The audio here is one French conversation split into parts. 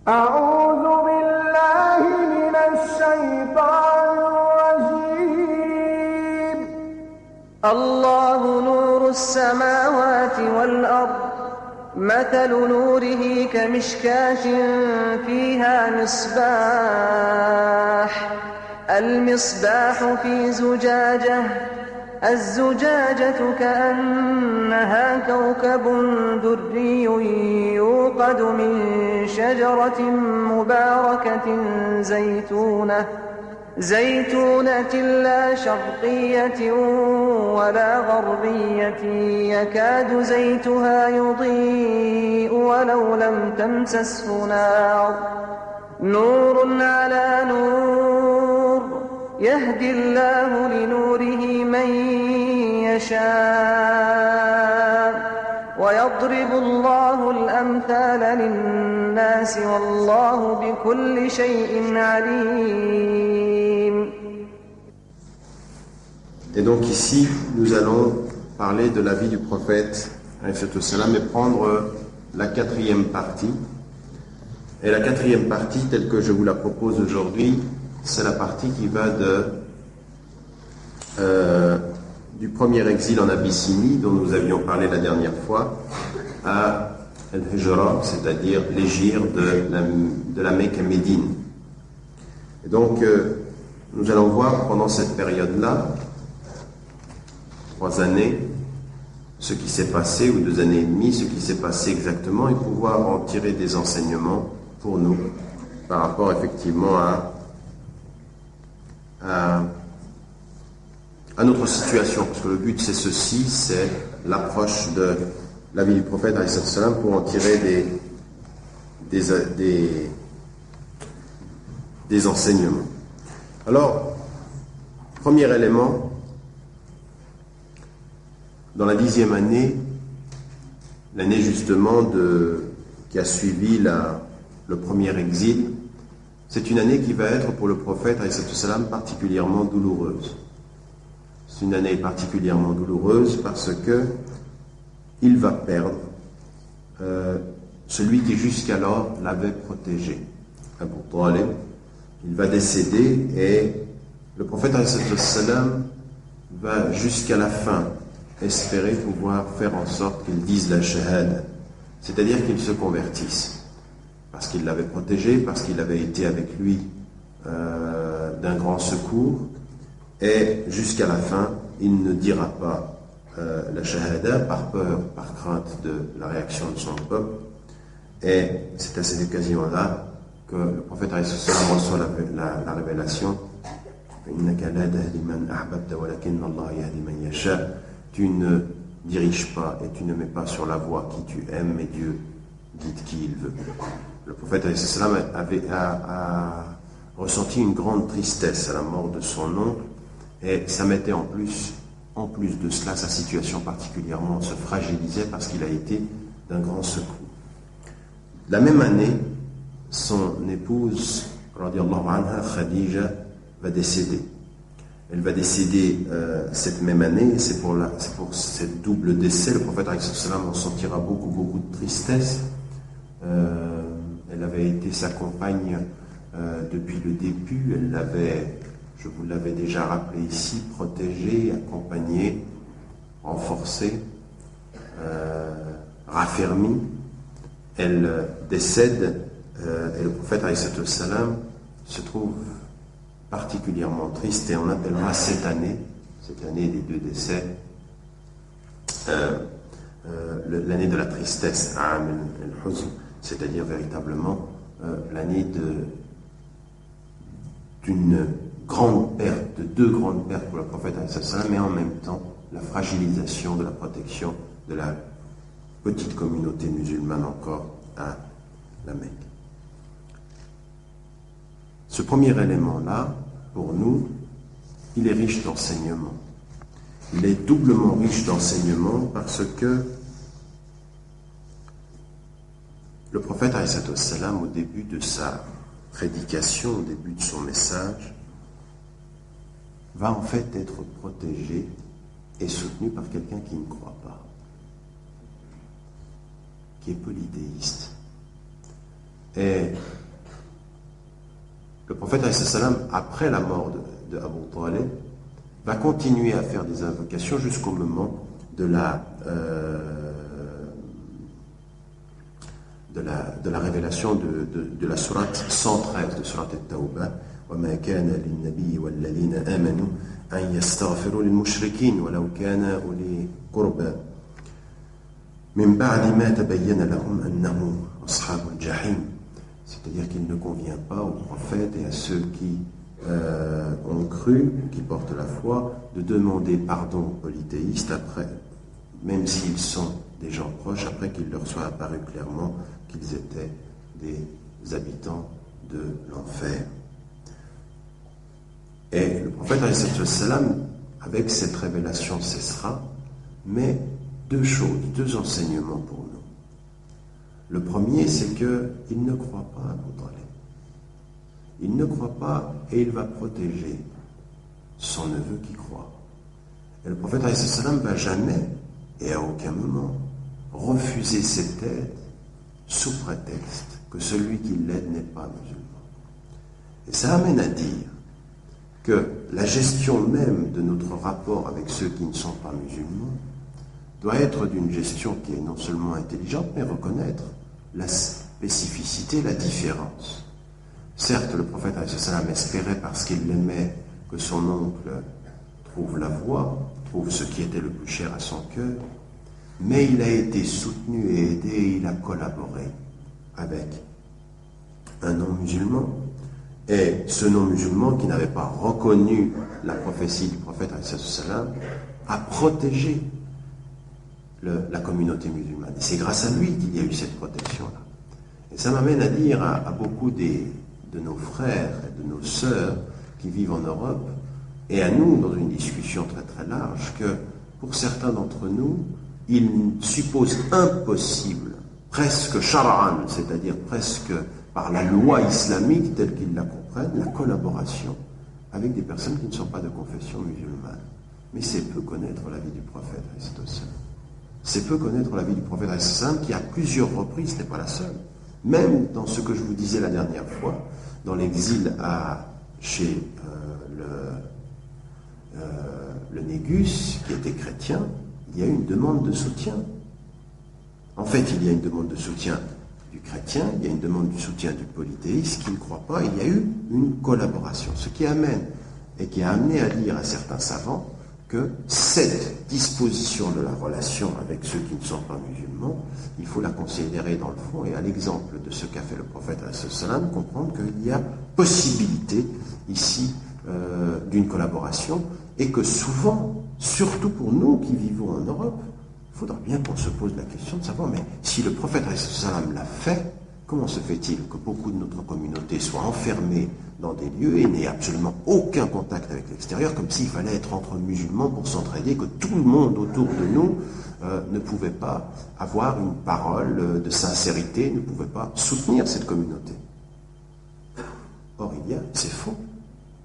أعوذ بالله من الشيطان الرجيم. الله نور السماوات والأرض مثل نوره كمشكاة فيها المصباح في زجاجة الزجاجة كأنها كوكب دري يوقد من شجرة مباركة زيتونة لا شرقية ولا غربية يكاد زيتها يضيء ولو لم تمسسه نار نور على نور يهدي الله لنوره من يشاء ويضرب الله الأمثال للناس والله بكل شيء عليم. Et donc ici, nous allons parler de la vie du prophète alayhi salam et prendre la quatrième partie. Et la quatrième partie, telle que je vous la propose aujourd'hui, c'est la partie qui va du premier exil en Abyssinie, dont nous avions parlé la dernière fois, à Al-Hijra, c'est-à-dire l'égir de la Mecque à Médine. Et donc, nous allons voir pendant cette période-là, 3 années, ce qui s'est passé, ou 2 années et demie, ce qui s'est passé exactement, et pouvoir en tirer des enseignements pour nous, par rapport effectivement à notre situation, parce que le but c'est ceci, c'est l'approche de la vie du prophète alayhi salam pour en tirer des enseignements. Alors, premier élément, dans la 10e année, l'année justement qui a suivi le premier exil, c'est une année qui va être pour le prophète alayhi salam particulièrement douloureuse. C'est une année particulièrement douloureuse parce que il va perdre celui qui jusqu'alors l'avait protégé. Abu Talib, il va décéder et le prophète alayhi salam va jusqu'à la fin espérer pouvoir faire en sorte qu'il dise la shahada, c'est-à-dire qu'il se convertisse, parce qu'il l'avait protégé, parce qu'il avait été avec lui d'un grand secours. Et jusqu'à la fin, il ne dira pas la shahada par peur, par crainte de la réaction de son peuple. Et c'est à cette occasion-là que le prophète alayhi salam reçoit la révélation. Tu ne diriges pas et tu ne mets pas sur la voie qui tu aimes, mais Dieu guide qui il veut. Le prophète alayhi salam a ressenti une grande tristesse à la mort de son oncle. Et ça mettait en plus de cela, sa situation particulièrement se fragilisait parce qu'il a été d'un grand secours. La même année, son épouse, radiallahu anha, Khadija, va décéder. Elle va décéder cette même année, et c'est pour cette double décès, le prophète alayhi salam en sentira beaucoup de tristesse. Elle avait été sa compagne depuis le début, elle l'avait, je vous l'avais déjà rappelé ici, protégé, accompagné, renforcé, raffermi. Elle décède et le prophète alayhi salam se trouve particulièrement triste et on appellera cette année des 2 décès, l'année de la tristesse, c'est-à-dire véritablement l'année d'une grande perte, de 2 grandes pertes pour le prophète alayhi salam, mais en même temps la fragilisation de la protection de la petite communauté musulmane encore à la Mecque. Ce premier élément-là, pour nous, il est riche d'enseignements. Il est doublement riche d'enseignements parce que le prophète alayhi salam, au début de sa prédication, au début de son message, va en fait être protégé et soutenu par quelqu'un qui ne croit pas, qui est polythéiste. Et le prophète, après la mort de Abu Talib, va continuer à faire des invocations jusqu'au moment de la révélation de la sourate 113 de sourate At-Tawbah. وما كان للنبي والذين آمنوا أن يستغفروا للمشركين ولو كان أولي قربى من بعد ما تبين لهم أنهم أصحاب الجحيم. C'est-à-dire qu'il ne convient pas aux prophètes et à ceux qui ont cru, qui portent la foi, de demander pardon aux polythéistes après, même s'ils sont des gens proches, après qu'il leur soit apparu clairement qu'ils étaient des habitants de l'enfer. Et le prophète, avec cette révélation, cessera, mais deux choses, deux enseignements pour nous. Le premier, c'est qu'il ne croit pas à Abu Talib. Il ne croit pas et il va protéger son neveu qui croit. Et le prophète ne va jamais, et à aucun moment, refuser cette aide sous prétexte que celui qui l'aide n'est pas musulman. Et ça amène à dire que la gestion même de notre rapport avec ceux qui ne sont pas musulmans doit être d'une gestion qui est non seulement intelligente, mais reconnaître la spécificité, la différence. Certes, le prophète espérait, parce qu'il l'aimait, que son oncle trouve la voie, trouve ce qui était le plus cher à son cœur, mais il a été soutenu et aidé, et il a collaboré avec un non-musulman. Et ce non-musulman qui n'avait pas reconnu la prophétie du prophète a protégé la communauté musulmane. Et c'est grâce à lui qu'il y a eu cette protection-là. Et ça m'amène à dire à beaucoup de nos frères et de nos sœurs qui vivent en Europe, et à nous, dans une discussion très très large, que pour certains d'entre nous, il suppose impossible, presque shar'an, c'est-à-dire presque par la loi islamique telle qu'ils la comprennent, la collaboration avec des personnes qui ne sont pas de confession musulmane. Mais c'est peu connaître la vie du prophète. C'est peu connaître la vie du prophète qui, à plusieurs reprises, n'est pas la seule. Même dans ce que je vous disais la dernière fois, dans l'exil chez le Négus, qui était chrétien, il y a eu une demande de soutien. En fait, il y a une demande de soutien du chrétien, il y a une demande de soutien du polythéiste qui ne croit pas, il y a eu une collaboration. Ce qui amène, et qui a amené à dire à certains savants, que cette disposition de la relation avec ceux qui ne sont pas musulmans, il faut la considérer dans le fond, et à l'exemple de ce qu'a fait le prophète, comprendre qu'il y a possibilité ici d'une collaboration, et que souvent, surtout pour nous qui vivons en Europe, il faudra bien qu'on se pose la question de savoir, mais si le prophète l'a fait, comment se fait-il que beaucoup de notre communauté soient enfermés dans des lieux et n'aient absolument aucun contact avec l'extérieur, comme s'il fallait être entre musulmans pour s'entraider, que tout le monde autour de nous ne pouvait pas avoir une parole de sincérité, ne pouvait pas soutenir cette communauté. Or, c'est faux,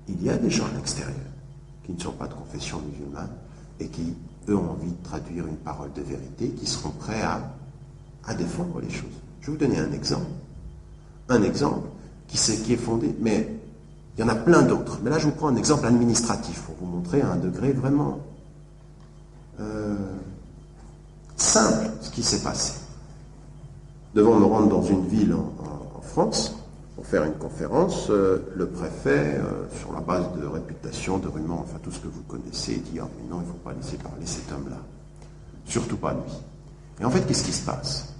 il y a des gens à l'extérieur qui ne sont pas de confession musulmane et qui, eux, ont envie de traduire une parole de vérité, qui seront prêts à défendre les choses. Je vais vous donner un exemple. Un exemple qui est fondé, mais il y en a plein d'autres. Mais là, je vous prends un exemple administratif pour vous montrer à un degré vraiment simple ce qui s'est passé. Devant me rendre dans une ville en France pour faire une conférence, le préfet, sur la base de réputation, de rumeurs, enfin tout ce que vous connaissez, dit « Ah, mais non, il ne faut pas laisser parler cet homme-là. Surtout pas lui. » Et en fait, qu'est-ce qui se passe ?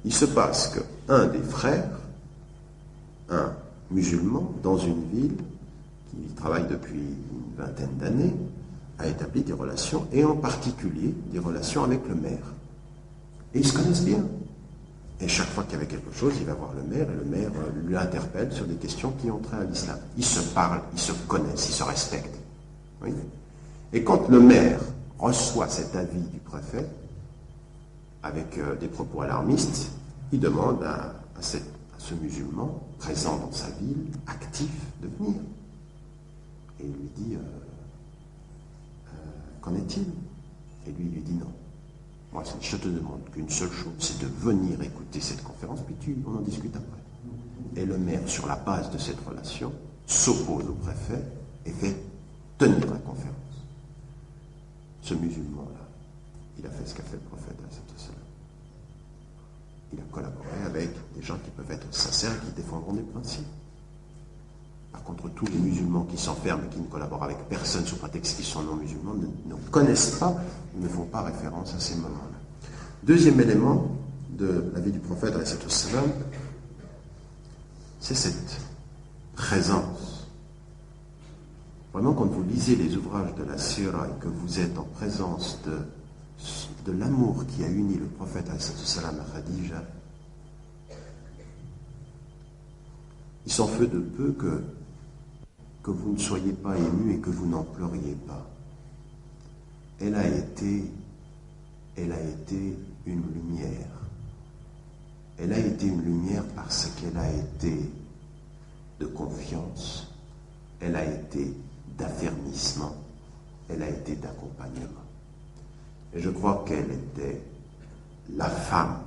Il se passe qu'un des frères, un musulman, dans une ville, qui travaille depuis une vingtaine d'années, a établi des relations, et en particulier des relations avec le maire. Et ils se connaissent bien. Et chaque fois qu'il y avait quelque chose, il va voir le maire, et le maire lui interpelle sur des questions qui ont trait à l'islam. Ils se parlent, ils se connaissent, ils se respectent. Oui. Et quand le maire reçoit cet avis du préfet, avec des propos alarmistes, il demande à ce musulman, présent dans sa ville, actif, de venir. Et il lui dit, qu'en est-il ? Et lui dit non. Moi, je te demande qu'une seule chose, c'est de venir écouter cette conférence, puis on en discute après. et le maire, sur la base de cette relation, s'oppose au préfet et fait tenir la conférence. Ce musulman-là, il a fait ce qu'a fait le prophète. Il a collaboré avec des gens qui peuvent être sincères et qui défendront des principes. Par contre, tous les musulmans qui s'enferment et qui ne collaborent avec personne sous prétexte qu'ils sont non musulmans ne connaissent pas, ne font pas référence à ces moments-là. Deuxième élément de la vie du prophète, c'est cette présence. Vraiment, quand vous lisez les ouvrages de la Sira et que vous êtes en présence de l'amour qui a uni le prophète à Khadija, il s'en fait de peu que vous ne soyez pas ému et que vous n'en pleuriez pas. Elle a été une lumière. Elle a été une lumière parce qu'elle a été de confiance, elle a été d'affermissement, elle a été d'accompagnement. Et je crois qu'elle était la femme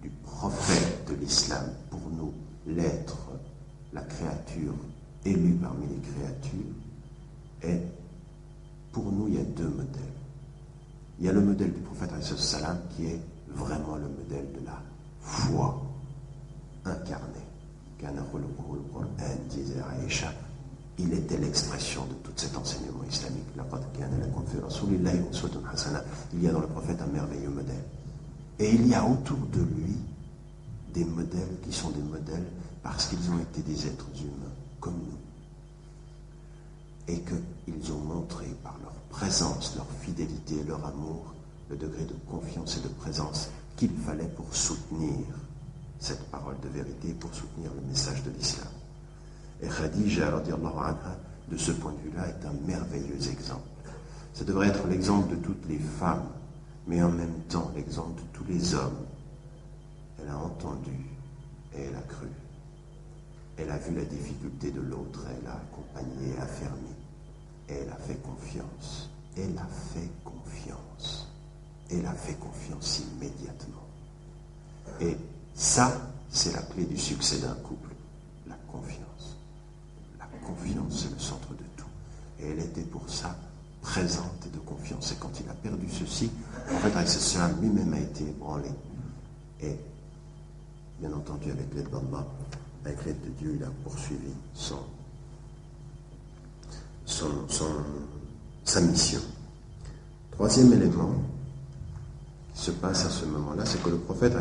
du prophète de l'islam, pour nous, l'être, la créature élue parmi les créatures. Et pour nous, il y a deux modèles. Il y a le modèle du prophète salam qui est vraiment le modèle de la foi incarnée. Disait Aïcha, il était l'expression de tout cet enseignement islamique. Il y a dans le prophète un merveilleux modèle. Et il y a autour de lui des modèles qui sont des modèles parce qu'ils ont été des êtres humains comme nous. Et qu'ils ont montré par leur présence, leur fidélité et leur amour, le degré de confiance et de présence qu'il fallait pour soutenir cette parole de vérité, pour soutenir le message de l'islam. Et Khadija, radiallahu anha, de ce point de vue-là, est un merveilleux exemple. Ça devrait être l'exemple de toutes les femmes, mais en même temps l'exemple de tous les hommes. Elle a entendu et elle a cru. Elle a vu la difficulté de l'autre, elle a accompagné, affermi. Et elle a fait confiance. Elle a fait confiance. Elle a fait confiance immédiatement. Et ça, c'est la clé du succès d'un couple, la confiance. La confiance, c'est le centre de tout. Et elle était pour ça présente et de confiance. Et quand il a perdu ceci, en fait, avec cela, lui-même a été ébranlé. Et, bien entendu, avec l'aide d'Allah, avec l'aide de Dieu, il a poursuivi sa mission. Troisième élément qui se passe à ce moment-là, c'est que le prophète,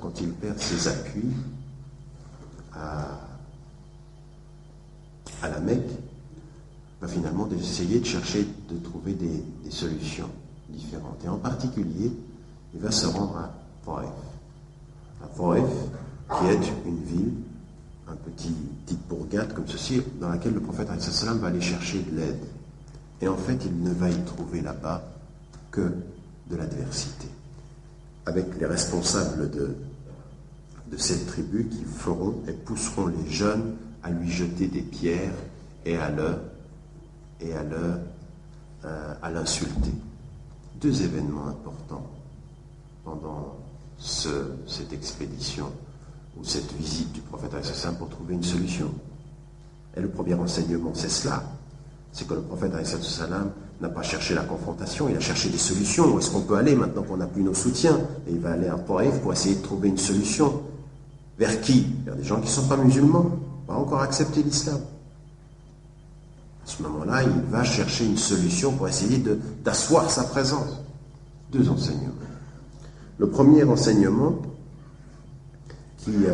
quand il perd ses appuis à la Mecque, va finalement essayer de chercher, de trouver des solutions différentes. Et en particulier, il va se rendre à Taïf. À Taïf, qui est une ville, petite bourgade comme ceci, dans laquelle le prophète va aller chercher de l'aide. Et en fait, il ne va y trouver là-bas que de l'adversité. Avec les responsables de cette tribu qui feront et pousseront les jeunes à lui jeter des pierres et à l'insulter. Deux événements importants pendant cette expédition ou cette visite du prophète pour trouver une solution. Et le premier enseignement, c'est cela. C'est que le prophète n'a pas cherché la confrontation, il a cherché des solutions. Où est-ce qu'on peut aller maintenant qu'on n'a plus nos soutiens? Et il va aller à Taïf pour essayer de trouver une solution. Vers qui? Vers des gens qui ne sont pas musulmans, pas encore accepté l'islam. À ce moment-là, il va chercher une solution pour essayer d'asseoir sa présence. Deux enseignements. Le premier enseignement qui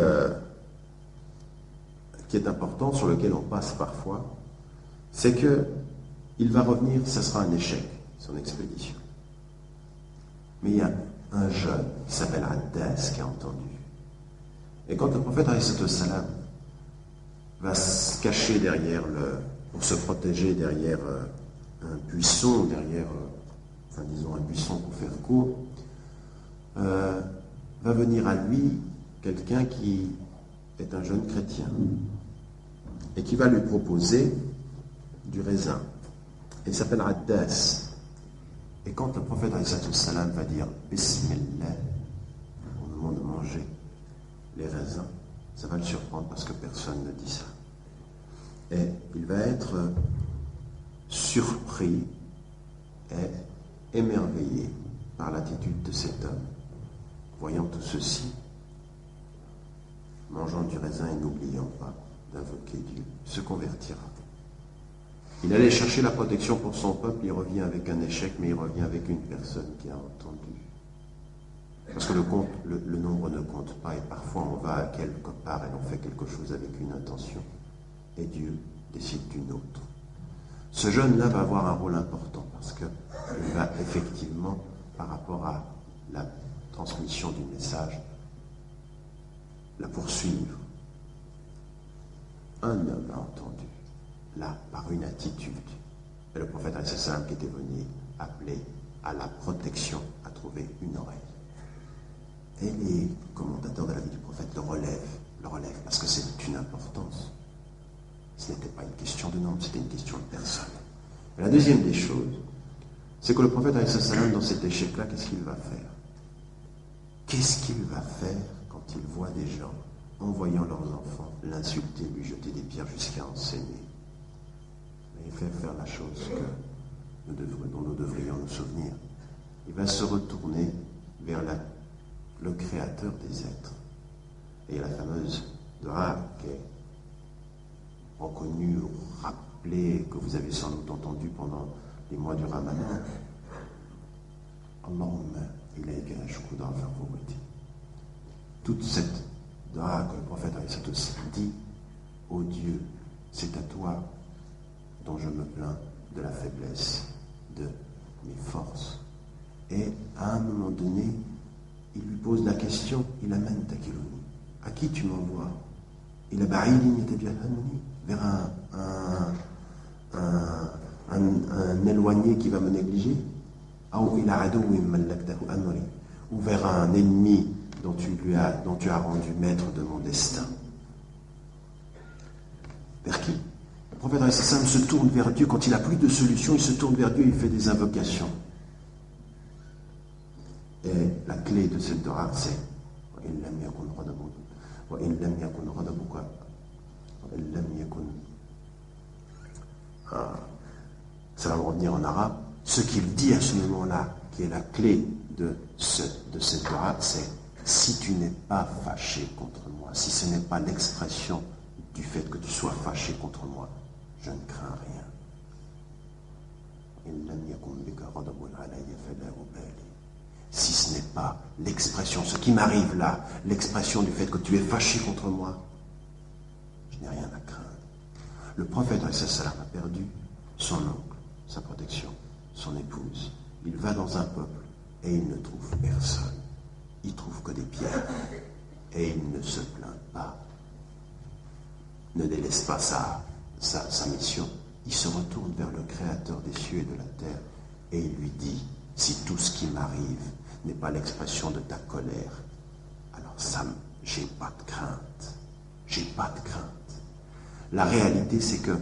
est important, sur lequel on passe parfois, c'est que il va revenir, ça sera un échec, son expédition. Mais il y a un jeune qui s'appelle Addas qui a entendu. Et quand le prophète va se cacher pour se protéger derrière un buisson, un buisson pour faire court, va venir à lui quelqu'un qui est un jeune chrétien et qui va lui proposer du raisin. Il s'appelle Addas. Et quand le prophète va dire Bismillah au moment de manger les raisins, Ça va le surprendre parce que personne ne dit ça. Et il va être surpris et émerveillé par l'attitude de cet homme. Voyant tout ceci, mangeant du raisin et n'oubliant pas d'invoquer Dieu, se convertira. Il allait chercher la protection pour son peuple, il revient avec un échec, mais il revient avec une personne qui a entendu. Parce que le nombre ne compte pas, et parfois on va à quelque part et on fait quelque chose avec une intention, et Dieu décide d'une autre. Ce jeune-là va avoir un rôle important, parce qu'il va effectivement, par rapport à la transmission du message, la poursuivre. Un homme a entendu, là, par une attitude. Et le prophète al-Salam qui était venu appeler à la protection, à trouver une oreille. Et les commentateurs de la vie du prophète le relèvent, parce que c'est une importance. Ce n'était pas une question de nombre, c'était une question de personne. Et la deuxième des choses, c'est que le prophète al-Salam, dans cet échec-là, qu'est-ce qu'il va faire? Qu'est-ce qu'il va faire quand il voit des gens, en voyant leurs enfants, l'insulter, lui jeter des pierres jusqu'à enseigner? Mais il fait faire la chose dont nous devrions nous souvenir. Il va se retourner vers le créateur des êtres. Et la fameuse dua qui est reconnue ou rappelée, que vous avez sans doute entendue pendant les mois du Ramadan. Allahumma ilayka ashku da'fa quwwati. Toute cette dua que le prophète dit, ô Dieu, c'est à toi dont je me plains de la faiblesse de mes forces. Et à un moment donné, il lui pose la question, il amène Takiluni. À qui tu m'envoies? Il a vers un éloigné qui va me négliger, ou vers un ennemi dont tu as rendu maître de mon destin. Vers qui? Le prophète al-Salam se tourne vers Dieu. Quand il n'a plus de solution, il se tourne vers Dieu et il fait des invocations. Et la clé de cette dua, c'est ça va me revenir en arabe. Ce qu'il dit à ce moment-là, qui est la clé de cette dua, c'est si tu n'es pas fâché contre moi, si ce n'est pas l'expression du fait que tu sois fâché contre moi, je ne crains rien. Si ce n'est pas l'expression, ce qui m'arrive là, l'expression du fait que tu es fâché contre moi, je n'ai rien à craindre. Le prophète sallam a perdu son oncle, sa protection, son épouse. Il va dans un peuple et il ne trouve personne. Il trouve que des pierres et il ne se plaint pas. Ne délaisse pas sa mission. Il se retourne vers le Créateur des cieux et de la terre et il lui dit, si tout ce qui m'arrive n'est pas l'expression de ta colère, alors j'ai pas de crainte. J'ai pas de crainte. La réalité, c'est que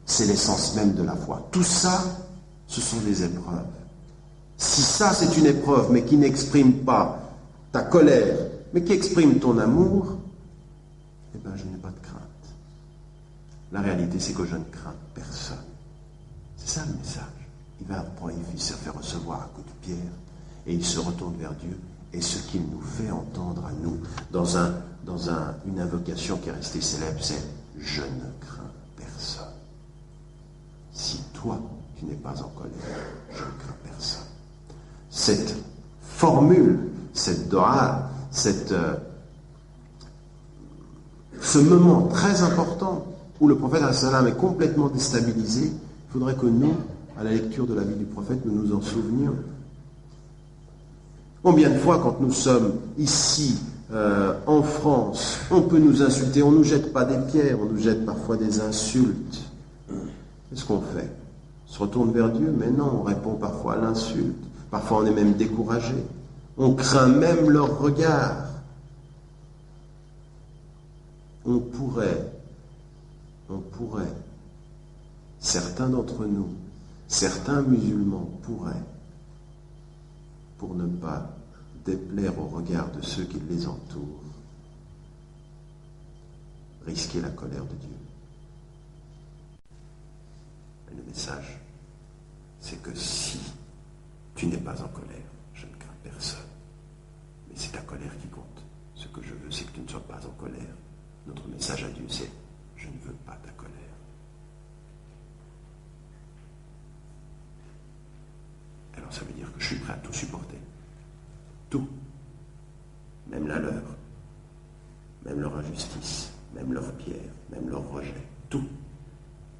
c'est l'essence même de la foi. Tout ça, ce sont des épreuves. Si ça, c'est une épreuve, mais qui n'exprime pas ta colère, mais qui exprime ton amour, eh bien, je n'ai pas de crainte. La réalité, c'est que je ne crains personne. C'est ça le message. Il va se faire recevoir à coups de pierre, et il se retourne vers Dieu, et ce qu'il nous fait entendre à nous, dans une invocation qui est restée célèbre, c'est « Je ne crains personne ». Si toi, tu n'es pas en colère, je ne crains personne. Cette formule, cette dua, ce moment très important où le prophète sallam est complètement déstabilisé, il faudrait que nous, à la lecture de la vie du prophète, nous nous en souvenions. Combien de fois, quand nous sommes ici, en France, on peut nous insulter, on ne nous jette pas des pierres, on nous jette parfois des insultes. Qu'est-ce qu'on fait? On se retourne vers Dieu? Mais non, on répond parfois à l'insulte. Parfois, on est même découragé. On craint même leur regard. On pourrait, certains d'entre nous, certains musulmans pourraient, pour ne pas déplaire au regard de ceux qui les entourent, risquer la colère de Dieu. Et le message, c'est que si tu n'es pas en colère, je ne crains personne. Mais c'est ta colère qui compte. Ce que je veux, c'est que tu ne sois pas en colère. Notre message à Dieu, c'est « Je ne veux pas ta colère ». Alors ça veut dire que je suis prêt à tout supporter. Tout. Même la leur. Même leur injustice. Même leur pierre. Même leur rejet. Tout.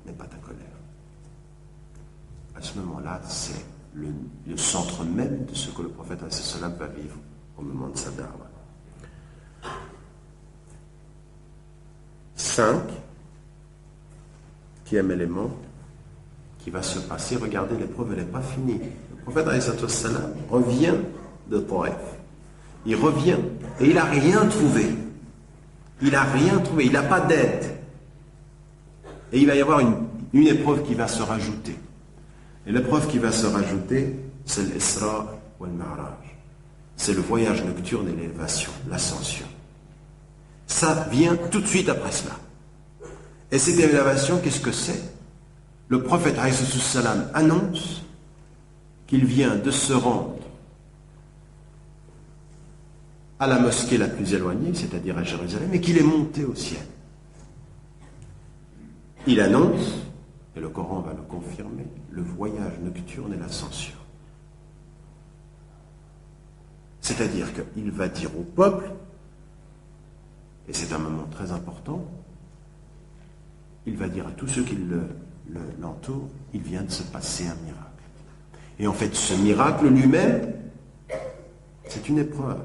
Mais pas ta colère. À ce moment-là, c'est le centre même de ce que le prophète ﷺ va vivre au moment de sa da'wa. 5e élément qui va se passer. Regardez, l'épreuve, elle n'est pas finie. Le prophète ﷺ revient de Taïf. Il revient et il n'a rien trouvé. Il n'a rien trouvé. Il n'a pas d'aide. Et il va y avoir une épreuve qui va se rajouter. Et l'épreuve qui va se rajouter, c'est l'Isra ou le Ma'raj. C'est le voyage nocturne et l'élévation, l'ascension. Ça vient tout de suite après cela. Et cette élévation, qu'est-ce que c'est? Le prophète ﷺ annonce qu'il vient de se rendre à la mosquée la plus éloignée, c'est-à-dire à Jérusalem, et qu'il est monté au ciel. Il annonce, et le Coran va le confirmer, le voyage nocturne et l'ascension. C'est-à-dire qu'il va dire au peuple, et c'est un moment très important, il va dire à tous ceux qui l'entourent, il vient de se passer un miracle. Et en fait, ce miracle lui-même, c'est une épreuve,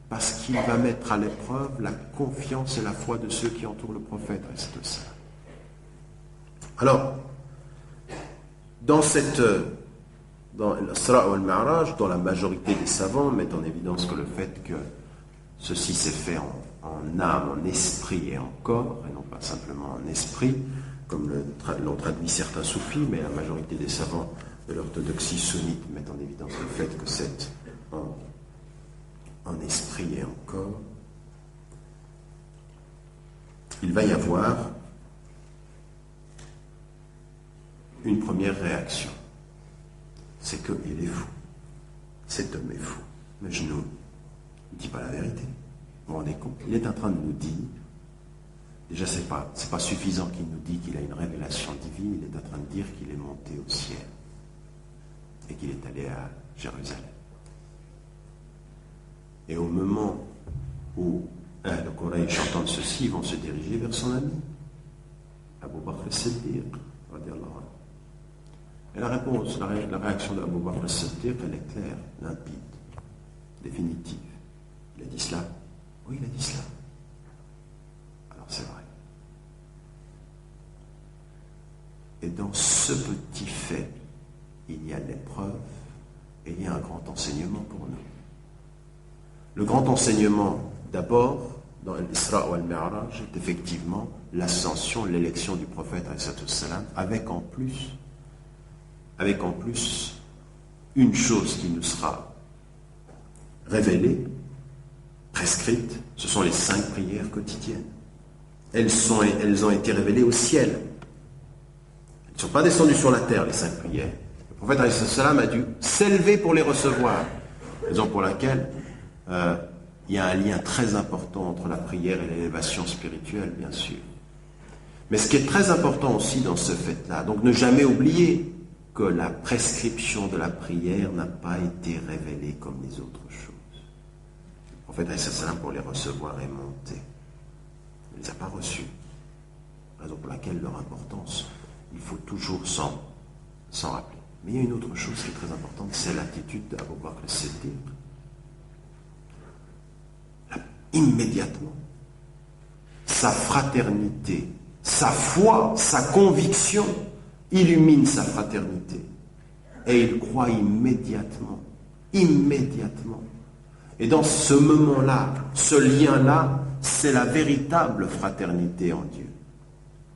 parce qu'il va mettre à l'épreuve la confiance et la foi de ceux qui entourent le prophète. Alors, dans l'Isra ou al-Ma'raj, dont la majorité des savants mettent en évidence que le fait que ceci s'est fait en âme, en esprit et en corps, et non pas simplement en esprit, comme l'ont traduit certains soufis, mais la majorité des savants de l'orthodoxie sunnite mettent en évidence le fait que c'est en esprit et en corps. Il va y avoir une première réaction. C'est qu'il est fou. Cet homme est fou. Mais je ne dis pas la vérité. Vous vous rendez compte? Il est en train de nous dire, déjà c'est pas suffisant qu'il nous dise qu'il a une révélation divine, il est en train de dire qu'il est monté au ciel et qu'il est allé à Jérusalem. Et au moment où le Quraysh entendent ceci, ils vont se diriger vers son ami, Abu Bakr as-Siddiq, radiallahu anhu. Et la réponse, la réaction d'Abu Bakr as-Siddiq, elle est claire, limpide, définitive. Il a dit cela? Oui, il a dit cela. Alors c'est vrai. Et dans ce petit fait, il y a l'épreuve et il y a un grand enseignement pour nous. Le grand enseignement, d'abord, dans l'Isra ou al-Mi'raj, est effectivement l'ascension, l'élection du prophète, avec en plus une chose qui nous sera révélée, prescrite, ce sont les 5 prières quotidiennes. Elles ont été révélées au ciel. Elles ne sont pas descendues sur la terre, les 5 prières. Le prophète a dû s'élever pour les recevoir. Raison pour laquelle il y a un lien très important entre la prière et l'élévation spirituelle, bien sûr. Mais ce qui est très important aussi dans ce fait-là, donc ne jamais oublier que la prescription de la prière n'a pas été révélée comme les autres choses. Le prophète, pour les recevoir, est monté. Il ne les a pas reçus. Raison pour laquelle leur importance, il faut toujours s'en rappeler. Mais il y a une autre chose qui est très importante, c'est l'attitude d'Abu Bakr as-Siddiq. Immédiatement, sa fraternité, sa foi, sa conviction illumine sa fraternité. Et il croit immédiatement. Et dans ce moment-là, ce lien-là, c'est la véritable fraternité en Dieu.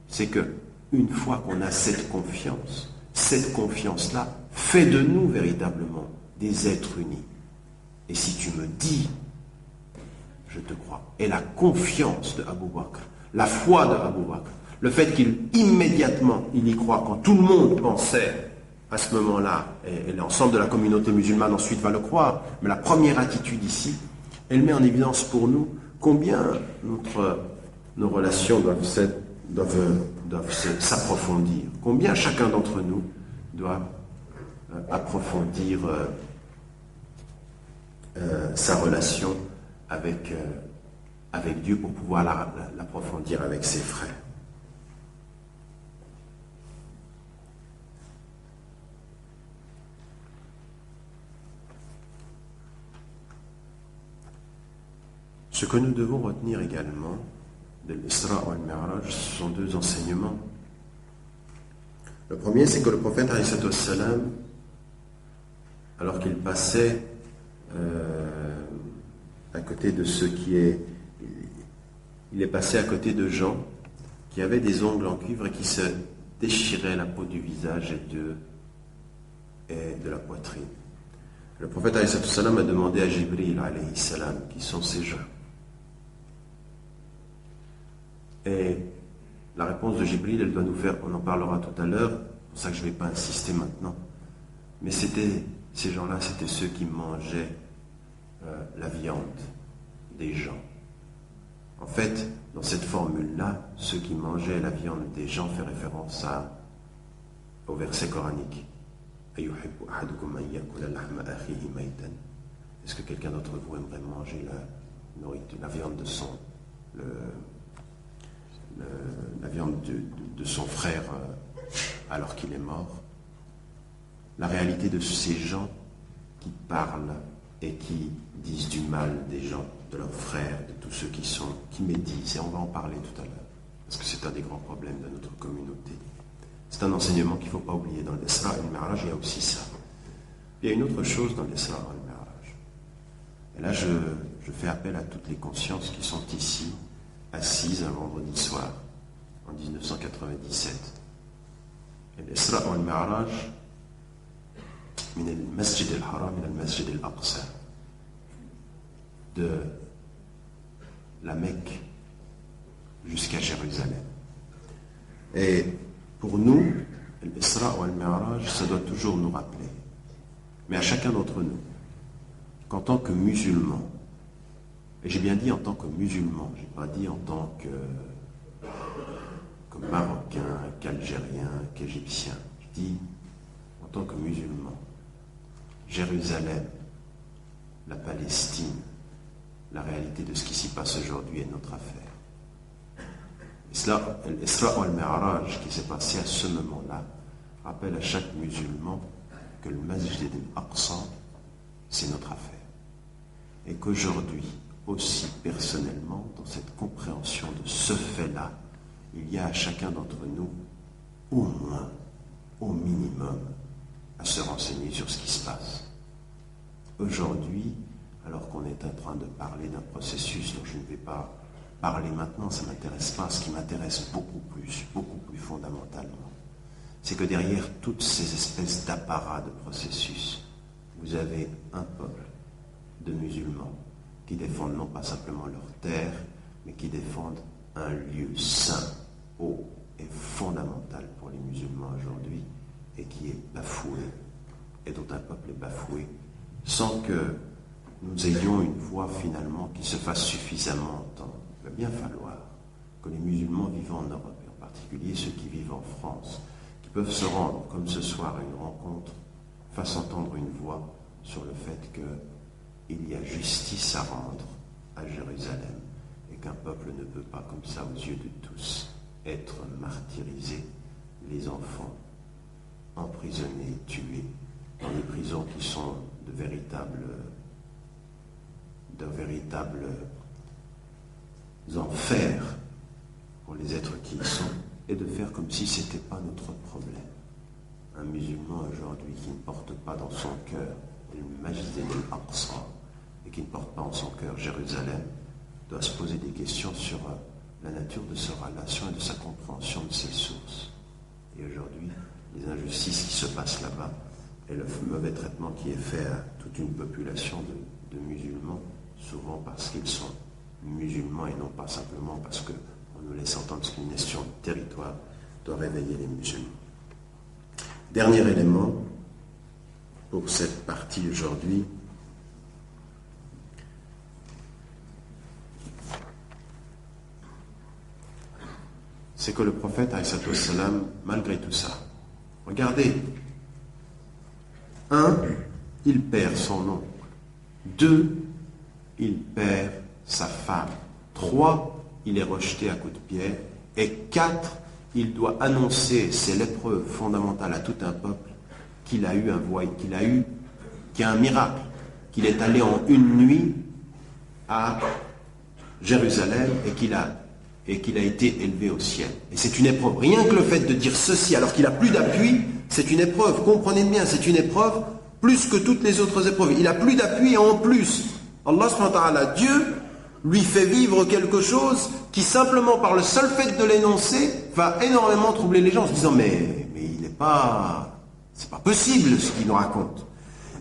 C'est que une fois qu'on a cette confiance-là fait de nous véritablement des êtres unis. Et si tu me dis, je te crois. Et la confiance de Abu Bakr, la foi de Abu Bakr, le fait qu'il immédiatement il y croit quand tout le monde pensait à ce moment-là, et l'ensemble de la communauté musulmane ensuite va le croire, mais la première attitude ici, elle met en évidence pour nous combien nos relations doivent s'approfondir, combien chacun d'entre nous doit approfondir sa relation avec Dieu pour pouvoir l'approfondir avec ses frères. Ce que nous devons retenir également de l'Isra ou al-Mi'raj, ce sont deux enseignements. Le premier, c'est que le prophète, alors qu'il passait à côté de il est passé à côté de gens qui avaient des ongles en cuivre et qui se déchiraient la peau du visage et de la poitrine. Le prophète a demandé à Jibril qui sont ces gens. Et la réponse de Jibril, elle doit nous faire, on en parlera tout à l'heure, c'est pour ça que je ne vais pas insister maintenant. Mais ces gens-là, c'était ceux qui mangeaient la viande des gens. En fait, dans cette formule-là, ceux qui mangeaient la viande des gens fait référence au verset coranique. Est-ce que quelqu'un d'entre vous aimerait manger la viande de la viande de son frère alors qu'il est mort? La réalité de ces gens qui parlent et qui disent du mal des gens, de leurs frères, de tous ceux qui médisent, et on va en parler tout à l'heure, parce que c'est un des grands problèmes de notre communauté. C'est un enseignement qu'il ne faut pas oublier. Dans l'Isra et le Mi'raj, il y a aussi ça. Il y a une autre chose dans l'Isra et le Mi'raj. Et là, je fais appel à toutes les consciences qui sont ici, assises un vendredi soir, en 1997. Et l'Isra et le Mi'raj, من المسجد الحرام إلى المسجد الأقصى, de la Mecque jusqu'à Jérusalem. Et pour nous, l'Isra ou al-Mi'raj, ça doit toujours nous rappeler, mais à chacun d'entre nous, qu'en tant que musulmans, et j'ai bien dit en tant que musulmans, je n'ai pas dit en tant que Marocain, qu'Algérien, qu'Égyptien, je dis en tant que musulmans, Jérusalem, la Palestine, la réalité de ce qui s'y passe aujourd'hui est notre affaire. L'Isra ou al-Mi'raj qui s'est passé à ce moment-là rappelle à chaque musulman que le Masjid al-Aqsa, c'est notre affaire. Et qu'aujourd'hui, aussi personnellement, dans cette compréhension de ce fait-là, il y a à chacun d'entre nous, au moins, au minimum, à se renseigner sur ce qui se passe. Aujourd'hui, alors qu'on est en train de parler d'un processus dont je ne vais pas parler maintenant, ça ne m'intéresse pas. Ce qui m'intéresse beaucoup plus fondamentalement, c'est que derrière toutes ces espèces d'apparats de processus, vous avez un peuple de musulmans qui défendent non pas simplement leur terre, mais qui défendent un lieu saint, haut et fondamental pour les musulmans aujourd'hui, et qui est bafoué, et dont un peuple est bafoué, sans que nous ayons une voix finalement qui se fasse suffisamment entendre. Il va bien falloir que les musulmans vivant en Europe, et en particulier ceux qui vivent en France, qui peuvent se rendre, comme ce soir, à une rencontre, fassent entendre une voix sur le fait qu'il y a justice à rendre à Jérusalem, et qu'un peuple ne peut pas, comme ça, aux yeux de tous, être martyrisé, les enfants emprisonnés, tués, dans des prisons qui sont de véritables enfers pour les êtres qui y sont, et de faire comme si ce n'était pas notre problème. Un musulman aujourd'hui qui ne porte pas dans son cœur le Masjid al-Aqsa et qui ne porte pas en son cœur Jérusalem doit se poser des questions sur la nature de sa relation et de sa compréhension de ses sources. Et aujourd'hui, les injustices qui se passent là-bas et le mauvais traitement qui est fait à toute une population de musulmans, souvent parce qu'ils sont musulmans et non pas simplement parce que on nous laisse entendre qu'une nation de territoire doit réveiller les musulmans. Dernier élément pour cette partie aujourd'hui, c'est que le prophète, alayhi salam, malgré tout ça, regardez, 1, il perd son oncle. 2, il perd sa femme. 3, il est rejeté à coups de pierre. Et 4, il doit annoncer, c'est l'épreuve fondamentale à tout un peuple, qu'il a eu un voyage, qu'il y a un miracle, qu'il est allé en une nuit à Jérusalem et qu'il a été élevé au ciel. Et c'est une épreuve. Rien que le fait de dire ceci alors qu'il n'a plus d'appui, c'est une épreuve. Comprenez bien, c'est une épreuve plus que toutes les autres épreuves. Il n'a plus d'appui et en plus, Allah subhanahu wa ta'ala, Dieu, lui fait vivre quelque chose qui simplement par le seul fait de l'énoncer va énormément troubler les gens en se disant mais il n'est pas, c'est pas possible ce qu'il nous raconte.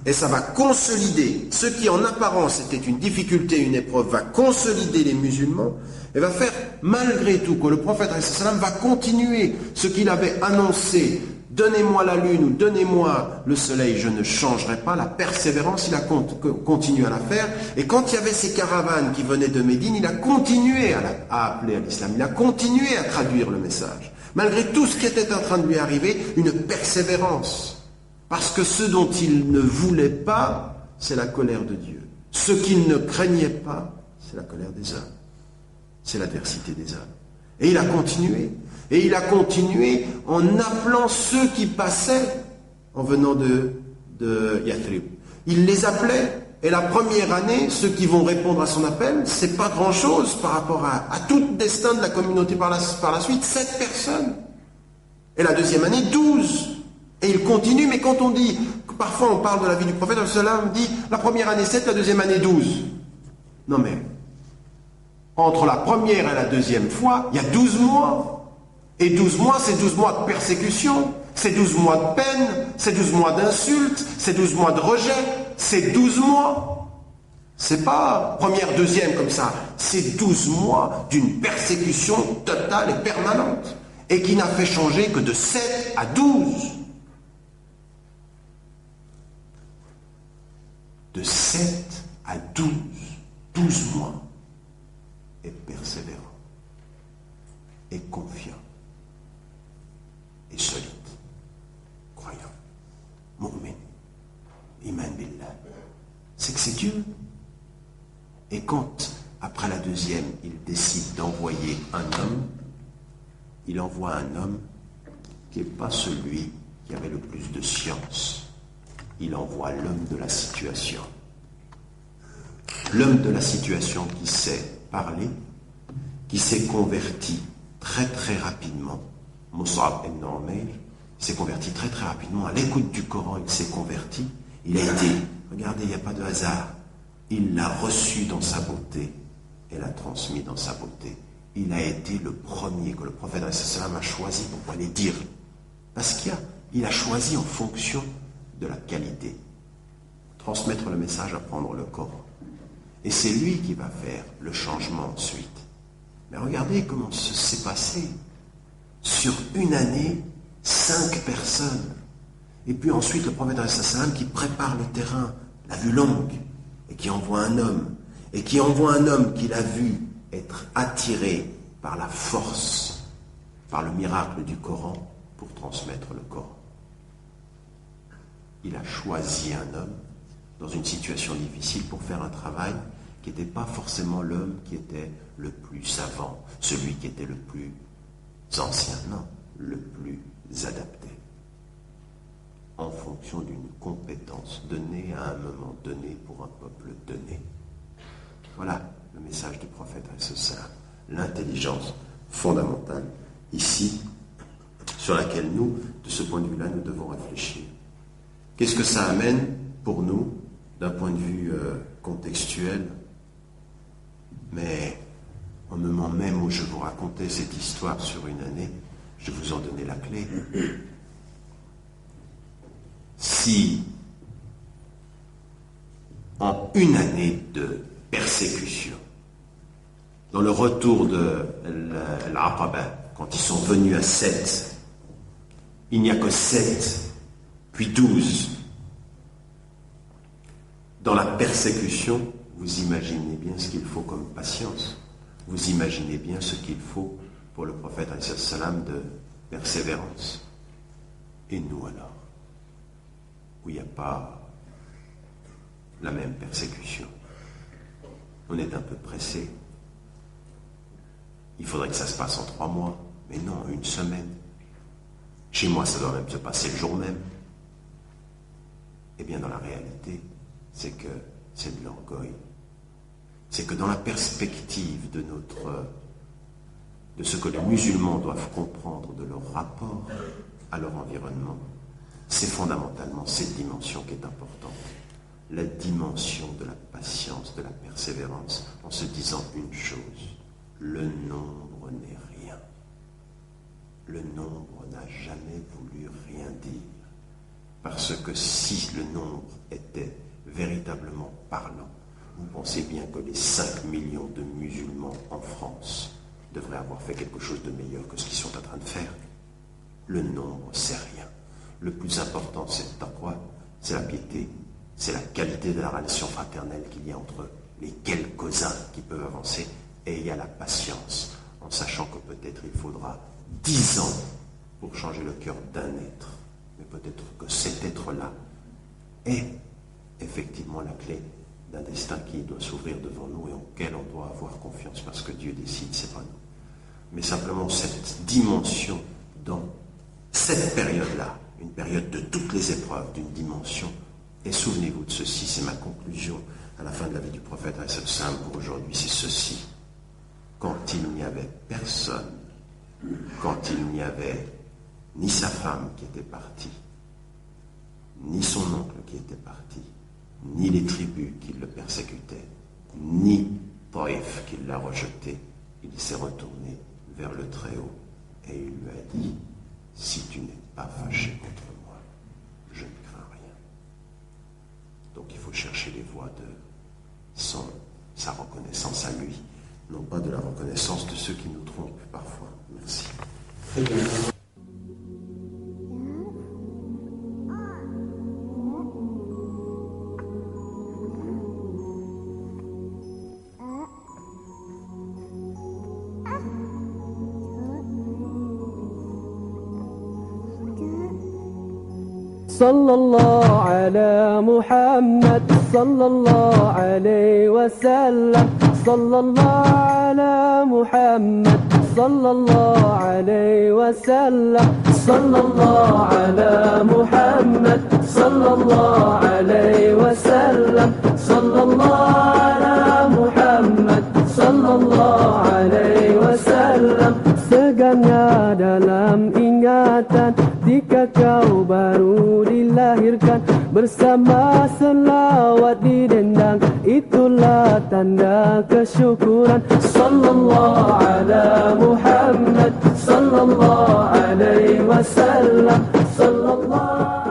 Et ça va consolider ce qui en apparence était une difficulté, une épreuve, va consolider les musulmans et va faire malgré tout que le prophète ﷺ va continuer ce qu'il avait annoncé. Donnez-moi la lune ou donnez-moi le soleil, je ne changerai pas. La persévérance, il a continué à la faire. Et quand il y avait ces caravanes qui venaient de Médine, il a continué à appeler à l'islam. Il a continué à traduire le message. Malgré tout ce qui était en train de lui arriver, une persévérance. Parce que ce dont il ne voulait pas, c'est la colère de Dieu. Ce qu'il ne craignait pas, c'est la colère des hommes. C'est l'adversité des hommes. Et il a continué. Et il a continué en appelant ceux qui passaient en venant de Yathrib. Il les appelait. Et la première année, ceux qui vont répondre à son appel, c'est pas grand-chose par rapport à tout le destin de la communauté par la suite. 7 personnes. Et la deuxième année, 12. Et il continue, mais quand on dit, parfois on parle de la vie du prophète, on dit la première année 7, la deuxième année 12. Non mais, entre la première et la deuxième fois, il y a 12 mois. Et 12 mois, c'est 12 mois de persécution, c'est 12 mois de peine, c'est 12 mois d'insultes, c'est 12 mois de rejet, c'est 12 mois. C'est pas première, deuxième comme ça, c'est 12 mois d'une persécution totale et permanente, et qui n'a fait changer que de 7 à 12. De 7 à 12, 12 mois, et persévérant, et confiant, et solide, croyant, mu'min, iman billah. C'est que c'est Dieu. Et quand, après la deuxième, il décide d'envoyer un homme, il envoie un homme qui n'est pas celui qui avait le plus de science. Il envoie l'homme de la situation. L'homme de la situation qui sait parler, qui s'est converti très très rapidement. Mus'ab ibn Umayr s'est converti très très rapidement. À l'écoute du Coran, il s'est converti. Il a été, regardez, il n'y a pas de hasard. Il l'a reçu dans sa beauté et l'a transmis dans sa beauté. Il a été le premier que le prophète a choisi pour aller dire. Parce qu'il a choisi en fonction de la qualité. Transmettre le message, apprendre le Coran. Et c'est lui qui va faire le changement ensuite. Mais regardez comment ça s'est passé. Sur une année, 5 personnes. Et puis ensuite, le prophète qui prépare le terrain, la vue longue, et qui envoie un homme. Et qui envoie un homme qu'il a vu être attiré par la force, par le miracle du Coran, pour transmettre le Coran. Il a choisi un homme dans une situation difficile pour faire un travail qui n'était pas forcément l'homme qui était le plus savant, celui qui était le plus ancien, non, le plus adapté, en fonction d'une compétence donnée à un moment donné pour un peuple donné. Voilà le message du prophète, l'intelligence fondamentale ici, sur laquelle nous, de ce point de vue-là, nous devons réfléchir. Qu'est-ce que ça amène pour nous, d'un point de vue contextuel? Mais au moment même où je vous racontais cette histoire sur une année, je vous en donnais la clé. Si, en une année de persécution, dans le retour de l'Aqaba, quand ils sont venus à 7, il n'y a que 7, puis 12. Dans la persécution, vous imaginez bien ce qu'il faut comme patience. Vous imaginez bien ce qu'il faut pour le prophète salam de persévérance. Et nous alors, où il n'y a pas la même persécution, on est un peu pressé. Il faudrait que ça se passe en 3 mois, mais non, 1 semaine. Chez moi, ça doit même se passer le jour même. Eh bien, dans la réalité, c'est que c'est de l'orgueil. C'est que dans la perspective de ce que les musulmans doivent comprendre de leur rapport à leur environnement, c'est fondamentalement cette dimension qui est importante. La dimension de la patience, de la persévérance, en se disant une chose, le nombre n'est rien. Le nombre n'a jamais voulu rien dire. Parce que si le nombre était véritablement parlant, vous pensez bien que les 5 millions de musulmans en France devraient avoir fait quelque chose de meilleur que ce qu'ils sont en train de faire. Le nombre, c'est rien. Le plus important, c'est quoi? C'est la piété, c'est la qualité de la relation fraternelle qu'il y a entre les quelques-uns qui peuvent avancer, et il y a la patience, en sachant que peut-être il faudra 10 ans pour changer le cœur d'un être, mais peut-être que cet être-là est effectivement la clé d'un destin qui doit s'ouvrir devant nous et auquel on doit avoir confiance parce que Dieu décide, c'est pas nous. Mais simplement cette dimension dans cette période-là, une période de toutes les épreuves, d'une dimension. Et souvenez-vous de ceci, c'est ma conclusion à la fin de la vie du prophète pour aujourd'hui, c'est ceci. Quand il n'y avait personne, quand il n'y avait ni sa femme qui était partie, ni son oncle qui était parti, ni les tribus qui le persécutaient, ni Taïf qui l'a rejeté, il s'est retourné vers le Très-Haut et il lui a dit, si tu n'es pas fâché contre moi, je ne crains rien. Donc il faut chercher les voies de sa reconnaissance à lui, non pas de la reconnaissance de ceux qui nous trompent parfois. Merci. Très bien. صلى الله على محمد صلى الله عليه وسلم صلى الله على محمد صلى الله عليه وسلم صلى الله على محمد صلى الله عليه وسلم صلى الله على محمد صلى الله عليه وسلم segarnya dalam ingatan jika kau baru dilahirkan bersama selawat didendang itulah tanda kesyukuran sallallahu ala Muhammad sallallahu alaihi wasallam sallallahu